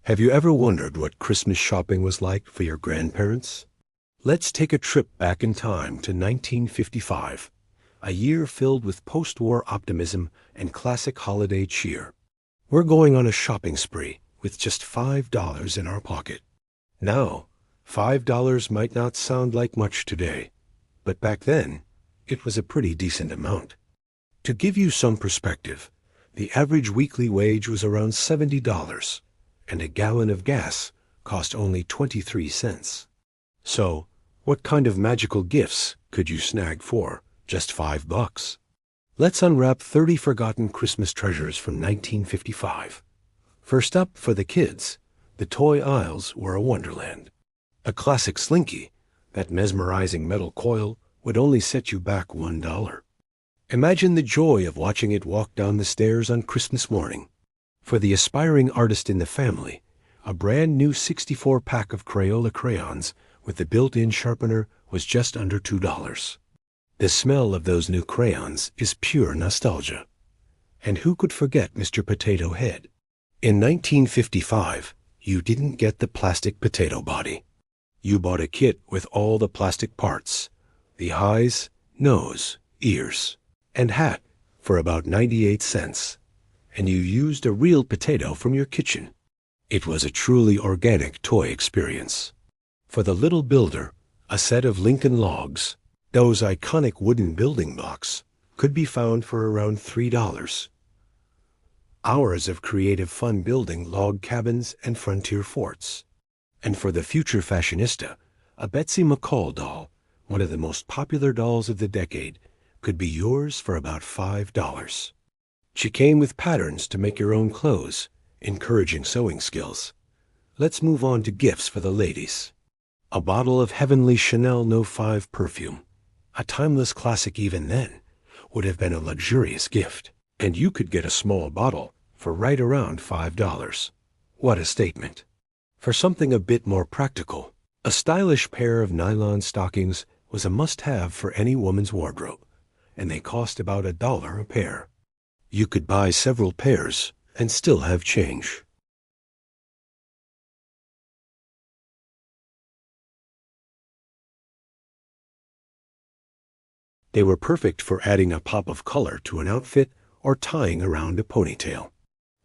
Have you ever wondered what Christmas shopping was like for your grandparents? Let's take a trip back in time to 1955, a year filled with post-war optimism and classic holiday cheer. We're going on a shopping spree with just $5 in our pocket. Now, $5 might not sound like much today, but back then, it was a pretty decent amount. To give you some perspective, the average weekly wage was around $70, and a gallon of gas cost only 23 cents. So, what kind of magical gifts could you snag for just $5? Let's unwrap 30 forgotten Christmas treasures from 1955. First up, for the kids, the toy aisles were a wonderland. A classic Slinky, that mesmerizing metal coil, would only set you back $1. Imagine the joy of watching it walk down the stairs on Christmas morning. For the aspiring artist in the family, a brand new 64-pack of Crayola crayons with the built-in sharpener was just under $2. The smell of those new crayons is pure nostalgia. And who could forget Mr. Potato Head? In 1955, you didn't get the plastic potato body. You bought a kit with all the plastic parts, the eyes, nose, ears, and hat for about 98 cents. And you used a real potato from your kitchen. It was a truly organic toy experience. For the little builder, a set of Lincoln Logs, those iconic wooden building blocks, could be found for around $3. Hours of creative fun building log cabins and frontier forts. And for the future fashionista, a Betsy McCall doll, one of the most popular dolls of the decade, could be yours for about $5. She came with patterns to make your own clothes, encouraging sewing skills. Let's move on to gifts for the ladies. A bottle of heavenly Chanel No. 5 perfume, a timeless classic even then, would have been a luxurious gift, and you could get a small bottle for right around $5. What a statement. For something a bit more practical, a stylish pair of nylon stockings was a must-have for any woman's wardrobe, and they cost about $1 a pair. You could buy several pairs and still have change. They were perfect for adding a pop of color to an outfit or tying around a ponytail.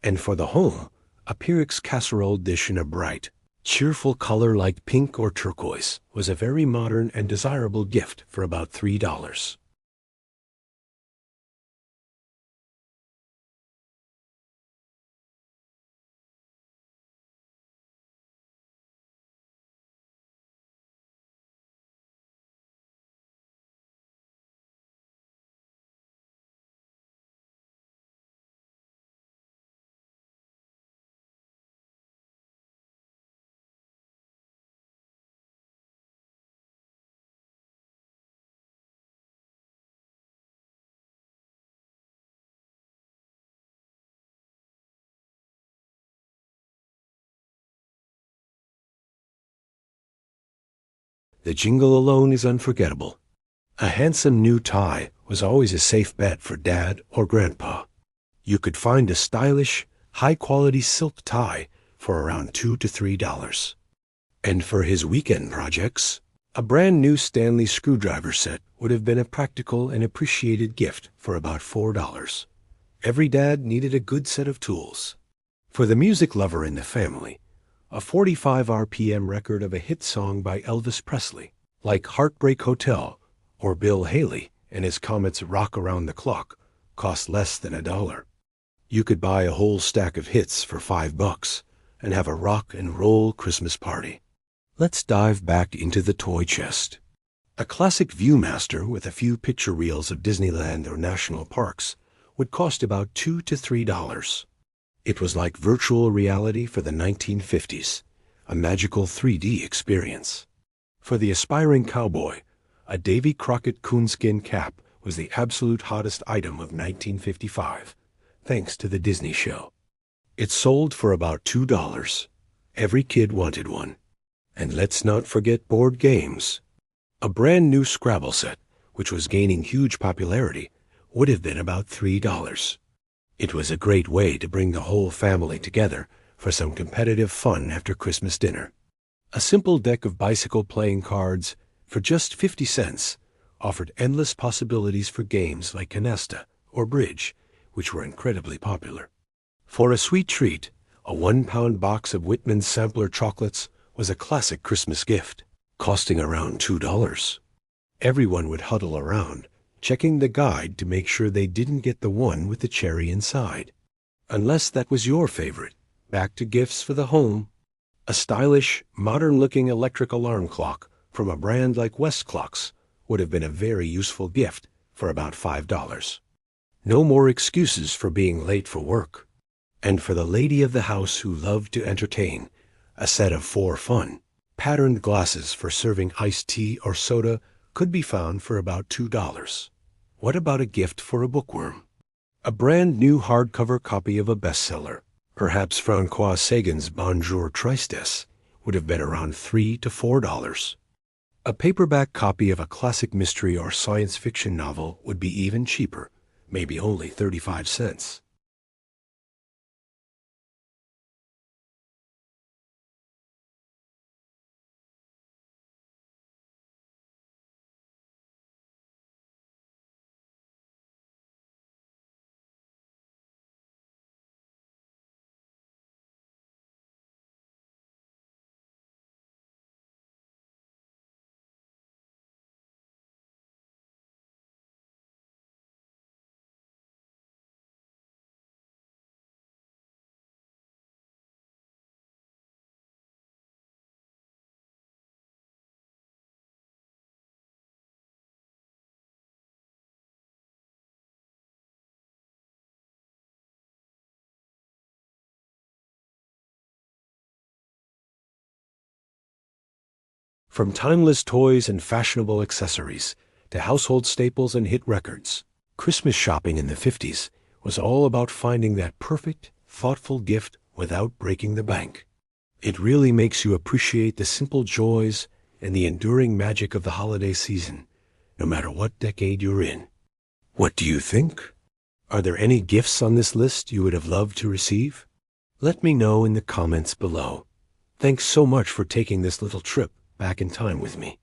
And for the home, a Pyrex casserole dish in a bright, cheerful color like pink or turquoise was a very modern and desirable gift for about $3. The jingle alone is unforgettable. A handsome new tie was always a safe bet for Dad or Grandpa. You could find a stylish, high-quality silk tie for around $2 to $3. And for his weekend projects, a brand new Stanley screwdriver set would have been a practical and appreciated gift for about $4. Every dad needed a good set of tools. For the music lover in the family, a 45 RPM record of a hit song by Elvis Presley, like Heartbreak Hotel or Bill Haley and his Comets' Rock Around the Clock, cost less than $1. You could buy a whole stack of hits for $5 and have a rock and roll Christmas party. Let's dive back into the toy chest. A classic Viewmaster with a few picture reels of Disneyland or national parks would cost about $2 to $3. It was like virtual reality for the 1950s, a magical 3D experience. For the aspiring cowboy, a Davy Crockett coonskin cap was the absolute hottest item of 1955, thanks to the Disney show. It sold for about $2. Every kid wanted one. And let's not forget board games. A brand new Scrabble set, which was gaining huge popularity, would have been about $3. It was a great way to bring the whole family together for some competitive fun after Christmas dinner. A simple deck of bicycle playing cards for just 50 cents offered endless possibilities for games like canasta or bridge, which were incredibly popular. For a sweet treat, a 1-pound box of Whitman's sampler chocolates was a classic Christmas gift, costing around $2. Everyone would huddle around, checking the guide to make sure they didn't get the one with the cherry inside. Unless that was your favorite. Back to gifts for the home. A stylish, modern-looking electric alarm clock from a brand like Westclox would have been a very useful gift for about $5. No more excuses for being late for work. And for the lady of the house who loved to entertain, a set of 4 fun, patterned glasses for serving iced tea or soda could be found for about $2. What about a gift for a bookworm? A brand new hardcover copy of a bestseller, perhaps Francois Sagan's Bonjour Tristesse, would have been around $3 to $4. A paperback copy of a classic mystery or science fiction novel would be even cheaper, maybe only 35 cents. From timeless toys and fashionable accessories to household staples and hit records, Christmas shopping in the 50s was all about finding that perfect, thoughtful gift without breaking the bank. It really makes you appreciate the simple joys and the enduring magic of the holiday season, no matter what decade you're in. What do you think? Are there any gifts on this list you would have loved to receive? Let me know in the comments below. Thanks so much for taking this little trip back in time with me.